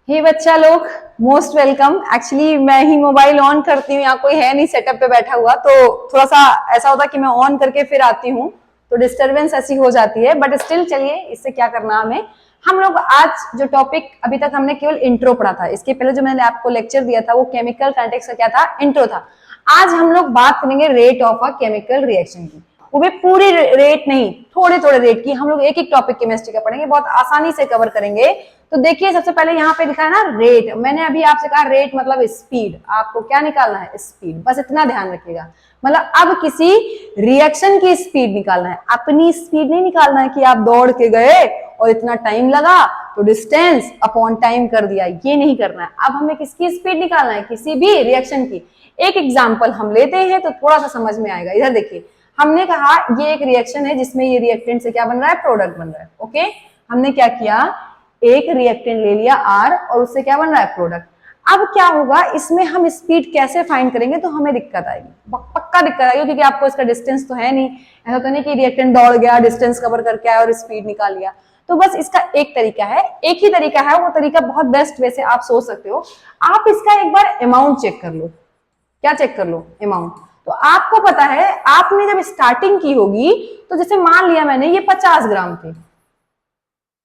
हे बच्चा लोग, most welcome. Actually मैं ही मोबाइल ऑन करती हूँ, यहाँ कोई है नहीं सेटअप पे बैठा हुआ, तो थोड़ा सा ऐसा होता है कि मैं ऑन करके फिर आती हूँ, तो डिस्टरबेंस ऐसी हो जाती है। बट स्टिल चलिए, इससे क्या करना हमें। हम लोग आज जो टॉपिक, अभी तक हमने केवल इंट्रो पढ़ा था, इसके पहले जो मैंने आपको लेक्चर दिया था वो केमिकल काइनेटिक्स का क्या था, इंट्रो था। आज हम लोग बात करेंगे rate of a chemical reaction की, वो भी पूरी रेट नहीं, थोड़े थोड़े रेट की। हम लोग एक एक टॉपिक केमिस्ट्री का पढ़ेंगे, बहुत आसानी से कवर करेंगे। तो देखिए, सबसे पहले यहाँ पे लिखा है ना रेट। मैंने अभी आपसे कहा रेट मतलब स्पीड। आपको क्या निकालना है? स्पीड। बस इतना ध्यान रखिएगा। मतलब अब किसी रिएक्शन की स्पीड निकालना है, अपनी स्पीड नहीं निकालना है कि आप दौड़ के गए और इतना टाइम लगा तो डिस्टेंस अपॉन टाइम कर दिया, ये नहीं करना है। अब हमें किसकी स्पीड निकालना है? किसी भी रिएक्शन की। एक एग्जाम्पल हम लेते हैं तो थोड़ा सा समझ में आएगा। इधर देखिए, हमने कहा ये एक रिएक्शन है जिसमें ये रिएक्टेंट से क्या बन रहा है? प्रोडक्ट बन रहा है। ओके, हमने क्या किया, एक रिएक्टेंट ले लिया R और उससे क्या बन रहा है? प्रोडक्ट। अब क्या होगा, इसमें हम स्पीड कैसे फाइंड करेंगे? तो हमें दिक्कत आएगी, पक्का दिक्कत आएगी, क्योंकि आपको इसका डिस्टेंस तो है नहीं। ऐसा तो नहीं कि रिएक्टेंट दौड़ गया, डिस्टेंस कवर करके आया और स्पीड निकाल लिया। तो बस इसका एक तरीका है, एक ही तरीका है, वो तरीका बहुत बेस्ट वे से आप सोच सकते हो। आप इसका एक बार अमाउंट चेक कर लो। क्या चेक कर लो? अमाउंट। तो आपको पता है, आपने जब स्टार्टिंग की होगी, तो जैसे मान लिया मैंने ये 50 ग्राम थे,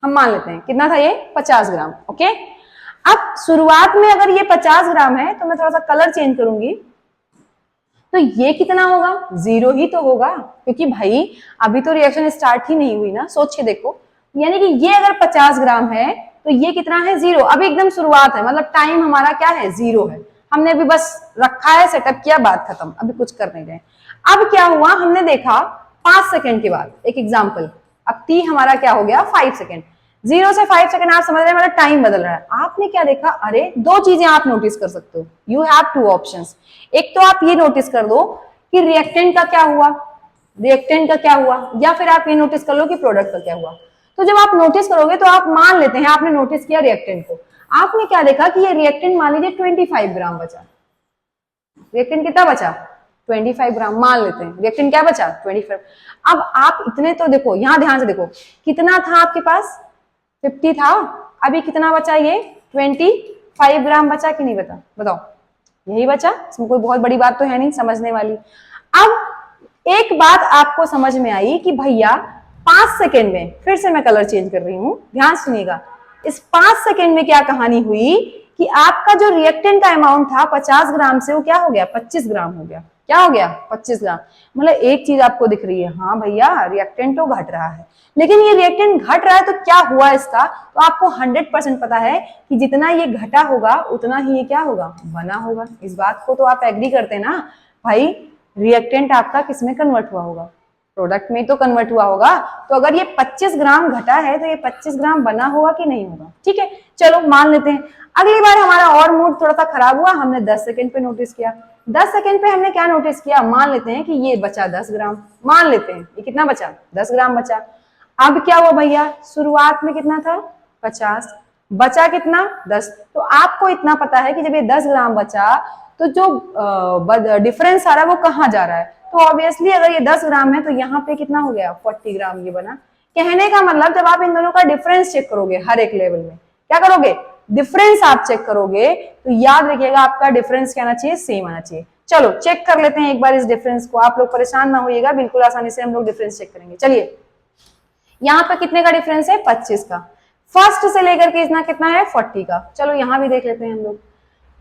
हम मान लेते हैं कितना था ये? 50 ग्राम। ओके, अब शुरुआत में अगर ये 50 ग्राम है तो मैं थोड़ा सा कलर चेंज करूंगी, तो ये कितना होगा? 0 ही तो होगा, क्योंकि भाई अभी तो रिएक्शन स्टार्ट ही नहीं हुई ना। सोच के देखो, यानी कि ये अगर 50 ग्राम है तो ये कितना है? 0। अभी एकदम शुरुआत है, मतलब टाइम हमारा क्या है? 0 है। हमने अभी बस रखा है, सेटअप किया, बात खत्म, अभी कुछ कर नहीं रहे। अब क्या हुआ, हमने देखा 5 सेकंड के बाद, एक एग्जाम्पल, अब टी हमारा क्या हो गया? 5 सेकंड। 0 से 5 सेकंड आप समझ रहे हैं, मतलब टाइम बदल रहा है। आपने क्या देखा? अरे दो चीजें आप नोटिस कर सकते हो, यू हैव टू ऑप्शंस। एक तो आप ये नोटिस कर दो कि रिएक्टेंट का क्या हुआ, रिएक्टेंट का क्या हुआ, या फिर आप ये नोटिस कर लो कि प्रोडक्ट का क्या हुआ। तो जब आप नोटिस करोगे तो आप मान लेते हैं आपने नोटिस किया रिएक्टेंट को। आपने क्या देखा कि ये रिएक्टेंट मान लीजिए 25 ग्राम बचा। रिएक्टेंट कितना बचा? 25 ग्राम मान लेते हैं। रिएक्टेंट क्या बचा? 25। अब आप इतने तो देखो, यहां ध्यान से देखो, कितना था आपके पास? 50 था। अभी कितना बचा? ये 25 ग्राम बचा कि नहीं बता? बताओ, यही बचा। इसमें कोई बहुत बड़ी बात तो है नहीं समझने वाली। अब एक बात आपको समझ में आई कि भैया 5 सेकेंड में, फिर से मैं कलर चेंज कर रही हूं, ध्यान सुनिएगा। इस 5 सेकेंड में क्या कहानी हुई कि आपका जो रिएक्टेंट का अमाउंट था 50 ग्राम से वो क्या हो गया? 25 ग्राम हो गया। क्या हो गया? 25 ग्राम। मतलब एक चीज आपको दिख रही है, हाँ भैया रिएक्टेंट तो घट रहा है, लेकिन ये रिएक्टेंट घट रहा है तो क्या हुआ इसका? तो आपको 100% पता है कि जितना ये घटा होगा उतना ही ये क्या होगा? बना होगा। इस बात को तो आप एग्री करते हैं ना भाई? रिएक्टेंट आपका किसमें कन्वर्ट हुआ होगा? प्रोडक्ट में तो कन्वर्ट हुआ होगा। तो अगर ये 25 ग्राम घटा है तो ये 25 ग्राम बना होगा कि नहीं होगा? ठीक है, चलो मान लेते हैं। अगली बार हमारा और मूड थोड़ा सा खराब हुआ, हमने 10 सेकंड पे नोटिस किया। 10 सेकंड पे हमने क्या नोटिस किया? मान लेते हैं कि ये बचा 10 ग्राम। मान लेते हैं ये कितना बचा? 10 ग्राम बचा। अब क्या हुआ भैया? शुरुआत में कितना था? 50, बचा कितना? 10। तो आपको इतना पता है कि जब ये 10 ग्राम बचा तो जो डिफरेंस आ रहा है वो कहाँ जा रहा है? तो ऑब्वियसली अगर ये 10 ग्राम है तो यहाँ पे कितना हो गया? 40 ग्राम ये बना। कहने का मतलब जब आप इन दोनों का डिफरेंस चेक करोगे हर एक लेवल में, क्या करोगे? डिफरेंस आप चेक करोगे, तो याद रखिएगा आपका डिफरेंस क्या आना चाहिए? सेम आना चाहिए। चलो चेक कर लेते हैं एक बार इस डिफरेंस को। आप लोग परेशान ना होइएगा, बिल्कुल आसानी से हम लोग डिफरेंस चेक करेंगे। चलिए, यहाँ पे कितने का डिफरेंस है? 25 का। फर्स्ट से लेकर के इतना कितना है? 40 का। चलो यहाँ भी देख लेते हैं हम लोग।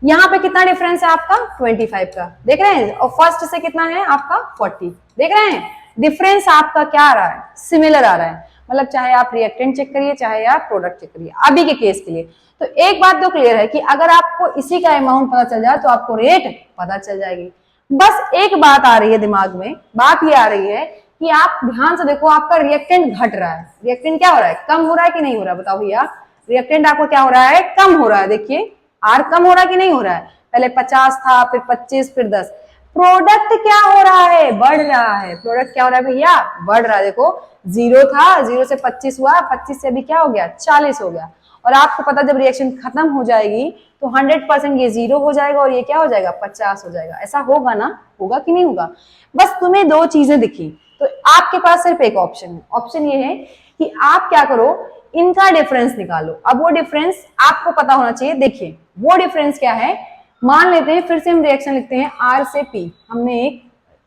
यहाँ पे कितना डिफरेंस है आपका? 25 का, देख रहे हैं? और फर्स्ट से कितना है आपका? 40, देख रहे हैं? डिफरेंस आपका क्या आ रहा है? सिमिलर आ रहा है। मतलब चाहे आप रिएक्टेंट चेक करिए, चाहे आप प्रोडक्ट चेक करिए, अभी के केस के लिए तो एक बात तो क्लियर है कि अगर आपको इसी का अमाउंट पता चल जाए तो आपको रेट पता चल जाएगी। बस एक बात आ रही है दिमाग में, बात ये आ रही है कि आप ध्यान से देखो, आपका रिएक्टेंट घट रहा है। रिएक्टेंट क्या हो रहा है? कम हो रहा है कि नहीं हो रहा? बताओ भैया, रिएक्टेंट आपको क्या हो रहा है? कम हो रहा है। देखिए आर कम हो रहा है कि नहीं हो रहा है? पहले 50 था, फिर 25, फिर 10। प्रोडक्ट क्या हो रहा है? बढ़ रहा है। प्रोडक्ट क्या हो रहा है भैया? बढ़ रहा है। देखो 0 था, 0 से 25 हुआ, 25 से अभी क्या हो गया? 40 हो गया। और आपको पता जब रिएक्शन खत्म हो जाएगी तो 100% ये 0 हो जाएगा और ये क्या हो जाएगा? 50 हो जाएगा। ऐसा होगा ना? होगा कि नहीं होगा? बस तुम्हें दो चीजें दिखी तो आपके पास सिर्फ एक ऑप्शन है। ऑप्शन ये है कि आप क्या करो, इनका डिफरेंस निकालो। अब वो डिफरेंस आपको पता होना चाहिए। देखिए वो डिफरेंस क्या है, मान लेते हैं फिर से हम रिएक्शन लिखते हैं R से P। हमने एक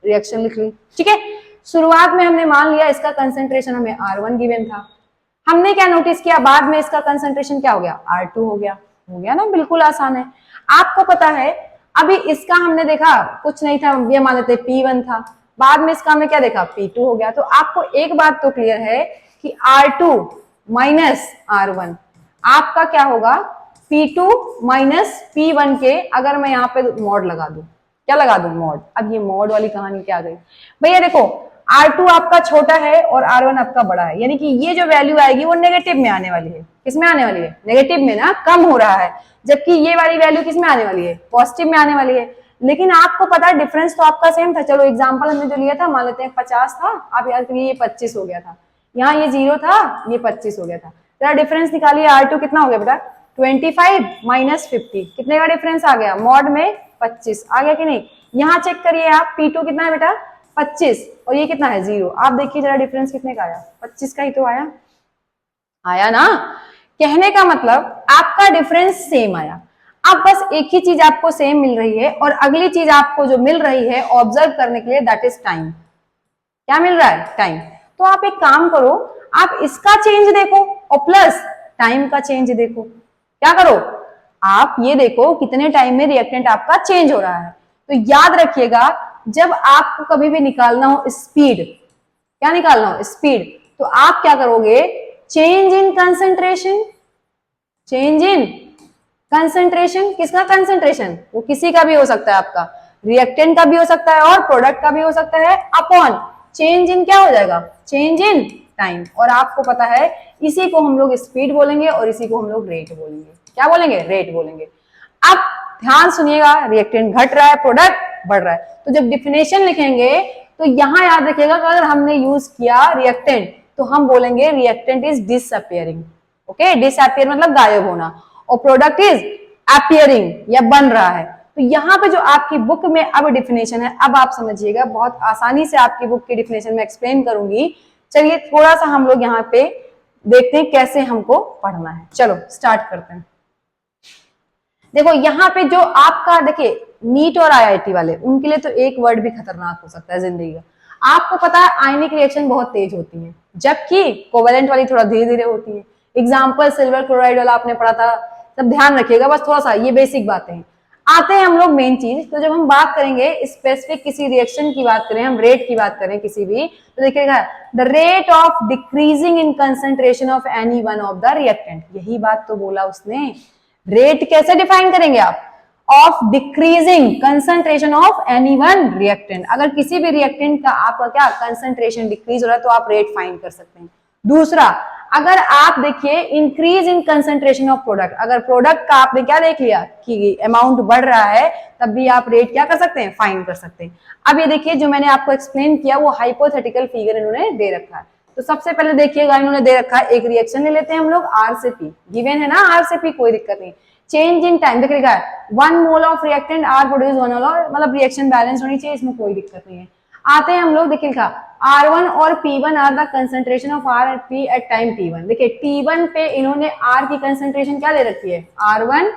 रिएक्शन लिख ली, ठीक है। शुरुआत में हमने मान लिया इसका कंसेंट्रेशन हमें R1 गिवन था। हमने क्या नोटिस किया, बाद में इसका कंसेंट्रेशन क्या हो गया, R2 हो गया। हो गया ना, बिल्कुल आसान है। आपको पता है अभी इसका हमने देखा कुछ नहीं था, ये मान लेते P1 था, बाद में इसका हमने क्या देखा, P2 हो गया। तो आपको एक बात तो क्लियर है कि R2 माइनस R1 आपका क्या होगा, P2 माइनस P1 के, अगर मैं यहाँ पे मॉड लगा दूं, क्या लगा दूं, मॉड। अब ये मॉड वाली कहानी क्या गई भैया, देखो R2 आपका छोटा है और R1 आपका बड़ा है, यानी कि ये जो वैल्यू आएगी वो नेगेटिव में आने वाली है। किसमें आने वाली है, नेगेटिव में ना, कम हो रहा है। जबकि ये वाली वैल्यू किसमें आने वाली है, पॉजिटिव में आने वाली है। लेकिन आपको पता है डिफरेंस तो आपका सेम था। चलो एग्जांपल हमने जो लिया था, मान लेते हैं 50 था, आप याद करिए ये 25 हो गया था, यहाँ ये 0 था, ये 25 हो गया था। जरा डिफरेंस निकालिए, R2 कितना हो गया बेटा, 25 माइनस 50, कितने का डिफरेंस आ गया, मॉड में 25 आ गया कि नहीं। यहाँ चेक करिए आप, P2 कितना है बेटा, 25, और ये कितना है, 0। आप देखिए जरा डिफरेंस कितने का आया, 25 का ही तो आया, आया ना। कहने का मतलब आपका डिफरेंस सेम आया। अब बस एक ही चीज आपको सेम मिल रही है, और अगली चीज आपको जो मिल रही है ऑब्जर्व करने के लिए, दैट इज टाइम। क्या मिल रहा है, टाइम। तो आप एक काम करो, आप इसका चेंज देखो और प्लस टाइम का चेंज देखो। क्या करो, आप ये देखो कितने टाइम में रिएक्टेंट आपका चेंज हो रहा है। तो याद रखिएगा, जब आपको कभी भी निकालना हो स्पीड, क्या निकालना हो, स्पीड, तो आप क्या करोगे, change in concentration. Change in concentration, किसका कंसंट्रेशन, वो किसी का भी हो सकता है, आपका रिएक्टेंट का भी हो सकता है और प्रोडक्ट का भी हो सकता है, अपॉन चेंज इन क्या हो जाएगा, चेंज इन टाइम। और आपको पता है इसी को हम लोग स्पीड बोलेंगे और इसी को हम लोग रेट बोलेंगे। क्या बोलेंगे, रेट बोलेंगे। अब ध्यान सुनिएगा, रिएक्टेंट घट रहा है, प्रोडक्ट बढ़ रहा है। तो जब डिफिनेशन लिखेंगे तो यहां याद रखिएगा कि अगर हमने यूज किया रिएक्टेंट तो हम बोलेंगे reactant is disappearing. Okay, disappear मतलब गायब होना, और प्रोडक्ट इज अपियरिंग या बन रहा है। तो यहाँ पे जो आपकी बुक में अब डिफिनेशन है, अब आप समझिएगा, बहुत आसानी से आपकी बुक की डिफिनेशन में एक्सप्लेन करूंगी। चलिए थोड़ा सा हम लोग यहाँ पे देखते हैं कैसे हमको पढ़ना है। चलो स्टार्ट करते हैं। देखो यहाँ पे जो आपका, देखिए नीट और आईआईटी वाले, उनके लिए तो एक वर्ड भी खतरनाक हो सकता है जिंदगी का। आपको पता है आयनिक रिएक्शन बहुत तेज होती है, जबकि कोवेलेंट वाली थोड़ा धीरे धीरे होती है। एग्जाम्पल सिल्वर क्लोराइड वाला आपने पढ़ा था, सब ध्यान रखिएगा, बस थोड़ा सा ये बेसिक बातें हैं। आते हैं हम लोग मेन चीज। तो जब हम बात करेंगे स्पेसिफिक किसी रिएक्शन की बात करें, हम रेट की बात करें किसी भी, तो देखिएगा the rate of decreasing in concentration of any one of the reactant. यही बात तो बोला उसने। रेट कैसे डिफाइन करेंगे आप, of decreasing concentration of any one reactant. अगर किसी भी रिएक्टेंट का आपका क्या कंसंट्रेशन डिक्रीज हो रहा है तो आप रेट फाइंड कर सकते हैं। दूसरा, अगर आप देखिए increase in concentration of product, अगर प्रोडक्ट का आपने क्या देख लिया कि अमाउंट बढ़ रहा है, तब भी आप रेट क्या कर सकते हैं, फाइंड कर सकते हैं। अब ये देखिए जो मैंने आपको एक्सप्लेन किया वो हाइपोथेटिकल फिगर इन्होंने दे रखा है। तो सबसे पहले देखिएगा, इन्होंने दे रखा है एक रिएक्शन ले लेते हैं हम लोग, R से P गिवन है ना, R से P कोई दिक्कत नहीं। चेंज इन टाइम देखिएगा, 1 mole of reactant R produce 1 मोल, मतलब रिएक्शन बैलेंस होनी चाहिए, इसमें कोई दिक्कत नहीं है। आते हैं हम लोग, देखिएगा R1 और P1 are the concentration of R and P at time T1। देखिए T1 पे इन्होंने R की कंसंट्रेशन क्या दे रखी है, R1,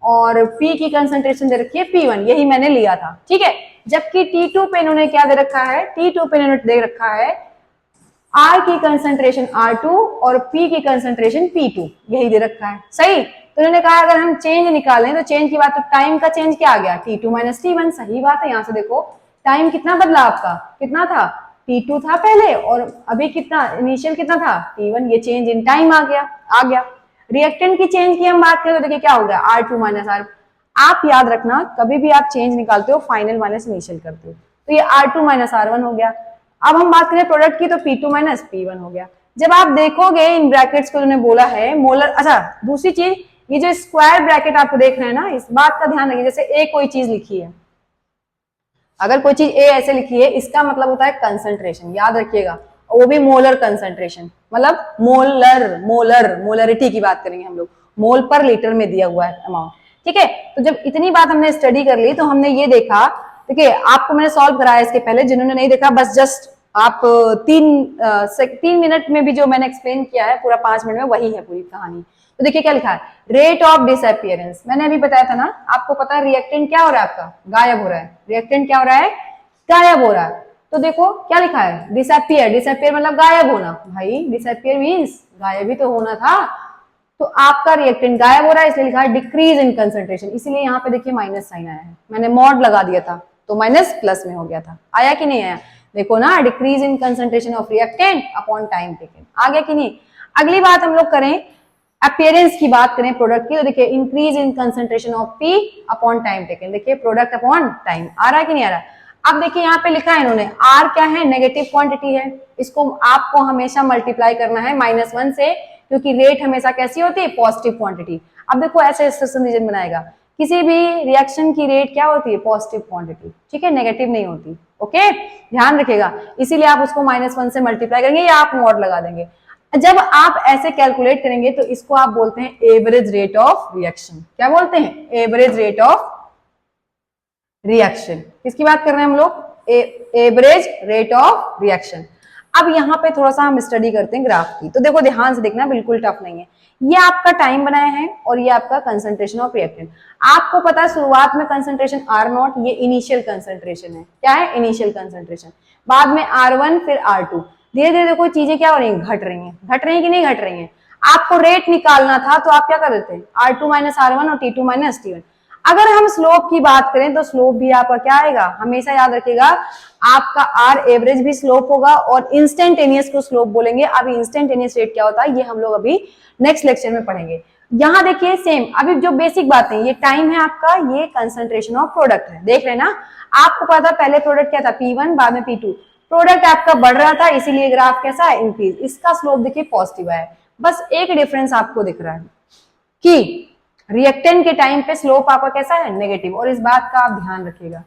और P की कंसंट्रेशन दे रखी है P1, यही मैंने लिया था, ठीक है। जबकि T2 पे इन्होंने क्या दे रखा है, T2 पे इन्होंने दे रखा है R की कंसंट्रेशन R2 और P की कंसंट्रेशन P2, यही दे रखा है, सही। तो इन्होंने कहा अगर हम चेंज निकालें तो चेंज की बात, तो टाइम का चेंज क्या आ गया, T2 माइनस T1, सही बात है। यहाँ से देखो टाइम कितना बदला आपका, कितना था, T2 था पहले, और अभी कितना इनिशियल कितना था, T1, ये चेंज इन टाइम आ गया। रिएक्टेंट की चेंज की हम बात करें तो देखिए क्या हो गया, R2 माइनस R। आप याद रखना कभी भी आप चेंज निकालते हो फाइनल माइनस इनिशियल करते हो, तो ये R2 माइनस R1 हो गया। अब हम बात करें प्रोडक्ट की तो P2 माइनस P1 हो गया। जब आप देखोगे इन ब्रैकेट्स को उन्होंने बोला है मोलर। अच्छा दूसरी चीज, ये जो स्क्वायर ब्रैकेट आप देख रहे हैं ना, इस बात का ध्यान रखिए, जैसे ए कोई चीज लिखी है, अगर कोई चीज ए ऐसे लिखी है, इसका मतलब होता है कंसंट्रेशन, याद रखिएगा, वो भी मोलर कंसंट्रेशन, मतलब मोलरिटी की बात करेंगे हम लोग, मोल पर लीटर में दिया हुआ है अमाउंट, ठीक है। तो जब इतनी बात हमने स्टडी कर ली तो हमने ये देखा, देखिए आपको मैंने सॉल्व कराया इसके पहले, जिन्होंने नहीं देखा बस जस्ट आप 3 मिनट में भी जो मैंने एक्सप्लेन किया है पूरा 5 मिनट में वही है पूरी कहानी। तो देखिए क्या लिखा है, रेट ऑफ डिसअपियरेंस। मैंने अभी बताया था ना, आपको पता है रिएक्टेंट क्या हो रहा है, आपका गायब हो रहा है। रिएक्टेंट क्या हो रहा है, गायब हो रहा है। तो देखो क्या लिखा है, डिसअपियर। डिसअपियर मतलब गायब होना। भाई डिसअपियर मीन्स गायब ही तो होना था। तो आपका रिएक्टेंट गायब हो रहा है, इसलिए लिखा है डिक्रीज इन कंसंट्रेशन। इसीलिए यहाँ पे देखिए माइनस साइन आया है, मैंने मॉड लगा दिया था तो माइनस प्लस में हो गया था। आया कि नहीं आया, देखो ना, decrease in concentration of reactant upon time taken. आ गया कि नहीं। अगली बात हम लोग करें, अपीयरेंस की बात करें प्रोडक्ट की, तो देखिए increase in concentration of P upon time taken. देखिए प्रोडक्ट अपॉन टाइम आ रहा है कि नहीं आ रहा। अब देखिए यहाँ पे लिखा है इन्होंने, आर क्या है, नेगेटिव क्वांटिटी है, इसको आपको हमेशा मल्टीप्लाई करना है -1 से, क्योंकि रेट हमेशा कैसी होती है, पॉजिटिव क्वांटिटी। अब देखो ऐसे इंस्ट्रक्शन रीजन बनाएगा, किसी भी रिएक्शन की रेट क्या होती है, पॉजिटिव क्वांटिटी, ठीक है, नेगेटिव नहीं होती। ओके, ध्यान रखिएगा, इसीलिए आप उसको -1 से मल्टीप्लाई करेंगे या आप मॉड लगा देंगे। जब आप ऐसे कैलकुलेट करेंगे तो इसको आप बोलते हैं एवरेज रेट ऑफ रिएक्शन। क्या बोलते हैं, एवरेज रेट ऑफ रिएक्शन। किसकी बात कर रहे हैं हम लोग, एवरेज रेट ऑफ रिएक्शन। अब यहाँ पे थोड़ा सा हम स्टडी करते हैं ग्राफ की। तो देखो ध्यान से देखना, बिल्कुल टफ नहीं है। ये आपका टाइम बनाया है और ये आपका कंसंट्रेशन ऑफ रिएक्टेंट। आपको पता है शुरुआत में कंसंट्रेशन R0, ये इनिशियल कंसंट्रेशन है। क्या है, इनिशियल कंसंट्रेशन। बाद में R1, फिर R2। धीरे धीरे देखो चीजें क्या हो रही है, घट रही हैं। घट रही है कि नहीं घट रही हैं। आपको रेट निकालना था तो आप क्या कर देते हैं, R2 - R1 और T2 - T1। अगर हम स्लोप की बात करें तो स्लोप भी आपका क्या आएगा, हमेशा याद रखिएगा, आपका आर एवरेज भी स्लोप होगा और इंस्टेंटेनियस को स्लोप बोलेंगे। अब इंस्टेंटेनियस रेट क्या होता है, ये हम लोग अभी नेक्स्ट लेक्चर में पढ़ेंगे। यहां देखिए सेम, अभी जो बेसिक बातें, ये टाइम है आपका, ये कंसंट्रेशन ऑफ प्रोडक्ट है। देख लेना, आपको पता पहले प्रोडक्ट क्या था, P1, बाद में P2। प्रोडक्ट आपका बढ़ रहा था, इसीलिए ग्राफ कैसा है, इंक्रीज। इसका स्लोप देखिए पॉजिटिव है। बस एक डिफरेंस आपको दिख रहा है कि रिएक्टेंट के टाइम पे स्लोप आपका कैसा है, नेगेटिव। और इस बात का आप ध्यान रखिएगा,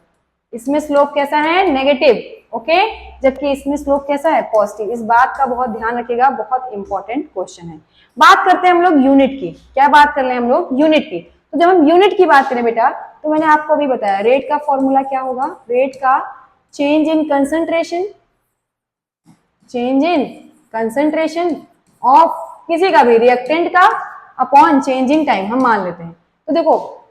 इसमें स्लोप कैसा है, नेगेटिव, ओके, जबकि इसमें स्लोप कैसा है, पॉजिटिव। इस बात का बहुत ध्यान रखिएगा, बहुत इंपॉर्टेंट क्वेश्चन है। बात करते हैं हम लोग यूनिट की। क्या बात कर रहे हैं हम लोग, यूनिट की। तो जब हम यूनिट की बात करें बेटा, तो मैंने आपको अभी बताया रेट का फॉर्मूला क्या होगा, रेट का change in concentration, change in concentration of किसी का भी रिएक्टेंट का अपॉन चेंजिंग टाइम, हम मान लेते हैं। तो देखो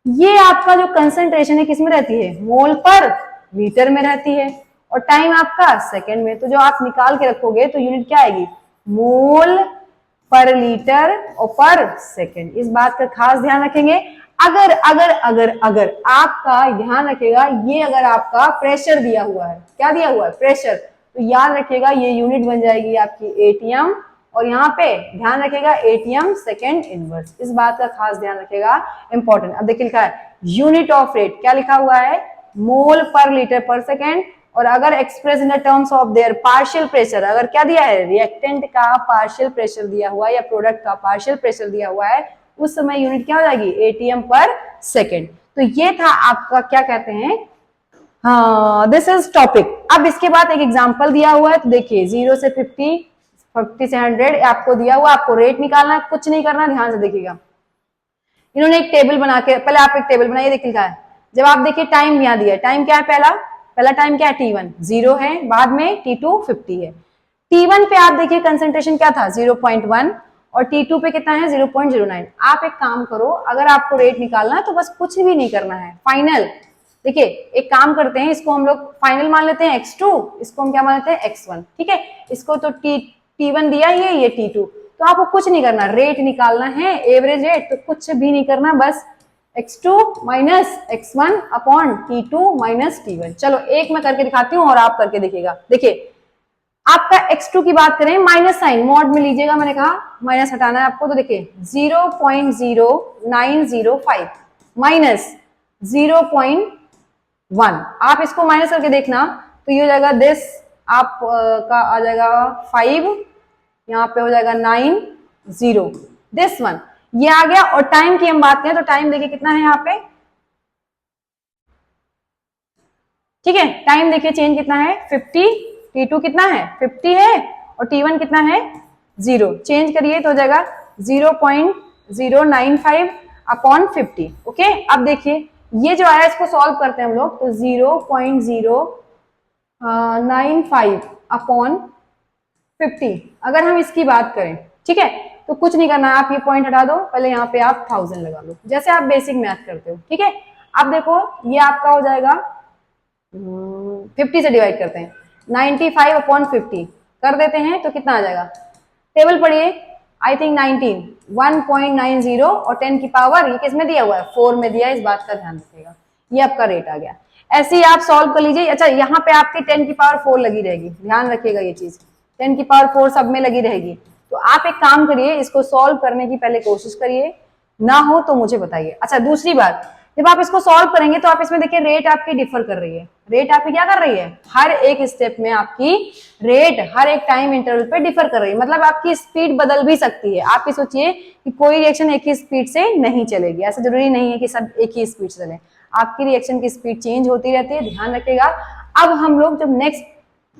ये आपका जो कंसंट्रेशन है किसमें रहती है, मोल पर लीटर में रहती है, और टाइम आपका सेकंड में। तो जो आप निकाल के रखोगे तो यूनिट क्या आएगी, मोल पर लीटर और पर सेकंड। इस बात का खास ध्यान रखेंगे। अगर अगर अगर अगर आपका ध्यान रखिएगा, ये अगर आपका प्रेशर दिया हुआ है, क्या दिया हुआ है, प्रेशर, तो याद रखिएगा ये यूनिट बन जाएगी आपकी एटीएम, और यहाँ पे ध्यान रखिएगा एटीएम सेकेंड इनवर्स। इस बात का खास ध्यान रखिएगा, इंपॉर्टेंट। अब देखिए लिखा है यूनिट ऑफ रेट, क्या लिखा हुआ है, मोल पर लीटर पर सेकेंड। और अगर express in the terms of their partial pressure, अगर क्या दिया है, रिएक्टेंट का पार्शियल प्रेशर दिया हुआ है या प्रोडक्ट का पार्शियल प्रेशर दिया हुआ है, उस समय यूनिट क्या हो जाएगी, एटीएम पर सेकेंड। तो ये था आपका क्या कहते हैं, हाँ, दिस इज टॉपिक। अब इसके बाद एक एग्जांपल दिया हुआ है, तो देखिए 0 से 50, 50 से 100 आपको दिया हुआ, आपको रेट निकालना है, कुछ नहीं करना, ध्यान से देखिएगा। इन्होंने एक टेबल बना के, पहले आप एक टेबल बनाइए, देखिए लिखा है, जब आप देखिए टाइम यहाँ दिया है, टाइम क्या है, पहला टाइम क्या है, T1 0 है, बाद में T2 50 है। T1 पे आप देखिए कंसंट्रेशन क्या था, 0.1, और T2 पे कितना है, 0.09। आप एक काम करो, अगर आपको रेट निकालना है तो बस कुछ भी नहीं करना है, फाइनल। देखिए एक काम करते हैं, इसको हम लोग फाइनल मान लेते हैं x2, इसको हम क्या मान लेते हैं x1, ठीक है। इसको तो T1 दिया ही है, ये T2, तो आपको कुछ नहीं करना, रेट निकालना है, एवरेज रेट, तो कुछ भी नहीं करना, बस x2 minus x1 upon T2 minus T1। चलो एक मैं करके दिखाती हूँ और आप करके देखिएगा। देखिए आपका x2 की बात करें, माइनस साइन मॉड में लीजिएगा, मैंने कहा माइनस हटाना है आपको, तो देखिए 0.0905 माइनस 0.1, आप इसको माइनस करके देखना, तो ये हो जाएगा दिस, आप का आ जाएगा 5, यहाँ पे हो जाएगा 9, 0, दिस वन, ये आ गया। और टाइम की हम बात करें तो टाइम देखिए कितना है यहाँ पे, ठीक है, टाइम देखिए चेंज कितना है, 50, T2 कितना है, 50 है, और T1 कितना है, 0, चेंज करिए तो हो जाएगा 0.095 अपॉन 50। ओके, अब देखिए ये जो आया इसको सॉल्व करते हैं हम लोग, तो 0.0 9,5/50 अगर हम इसकी बात करें, ठीक है, तो कुछ नहीं करना है, आप ये पॉइंट हटा दो, पहले यहाँ पे आप 1000 लगा लो, जैसे आप बेसिक मैथ करते हो, ठीक है। अब देखो ये आपका हो जाएगा 50 से डिवाइड करते हैं, 95/50 कर देते हैं तो कितना आ जाएगा, टेबल पढ़िए, आई थिंक 19, 1.90 और 10 की पावर, ये किस में दिया हुआ है, 4 में दिया है, इस बात का ध्यान रखिएगा। ये आपका रेट आ गया, ऐसे ही आप सॉल्व कर लीजिए। अच्छा यहाँ पे आपकी 10 की पावर 4 लगी रहेगी, ध्यान रखिएगा ये चीज, 10 की पावर 4 सब में लगी रहेगी। तो आप एक काम करिए, इसको सॉल्व करने की पहले कोशिश करिए, ना हो तो मुझे बताइए। अच्छा दूसरी बात, जब आप इसको सॉल्व करेंगे तो आप इसमें देखिए रेट आपकी डिफर कर रही है, रेट आपकी क्या कर रही है, हर एक स्टेप में आपकी रेट हर एक टाइम इंटरवल पे डिफर कर रही है, मतलब आपकी स्पीड बदल भी सकती है। आप ये सोचिए कि कोई रिएक्शन एक ही स्पीड से नहीं चलेगी, ऐसा जरूरी नहीं है कि सब एक ही स्पीड से चले, आपकी रिएक्शन की स्पीड चेंज होती रहती है, ध्यान रखिएगा। अब हम लोग जब नेक्स्ट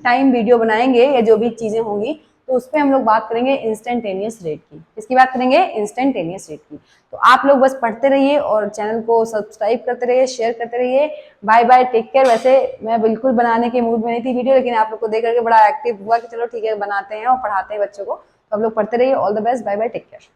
टाइम वीडियो बनाएंगे या जो भी चीजें होंगी तो उस पर हम लोग बात करेंगे इंस्टेंटेनियस रेट की, इसकी बात करेंगे इंस्टेंटेनियस रेट की। तो आप लोग बस पढ़ते रहिए और चैनल को सब्सक्राइब करते रहिए, शेयर करते रहिए। Bye bye, take care. वैसे मैं बिल्कुल बनाने के मूड में नहीं थी वीडियो, लेकिन आप लोग को देख करके बड़ा एक्टिव हुआ कि चलो ठीक है बनाते हैं और पढ़ाते हैं बच्चों को, तो आप लोग पढ़ते रहिए। All the best, bye bye, take care.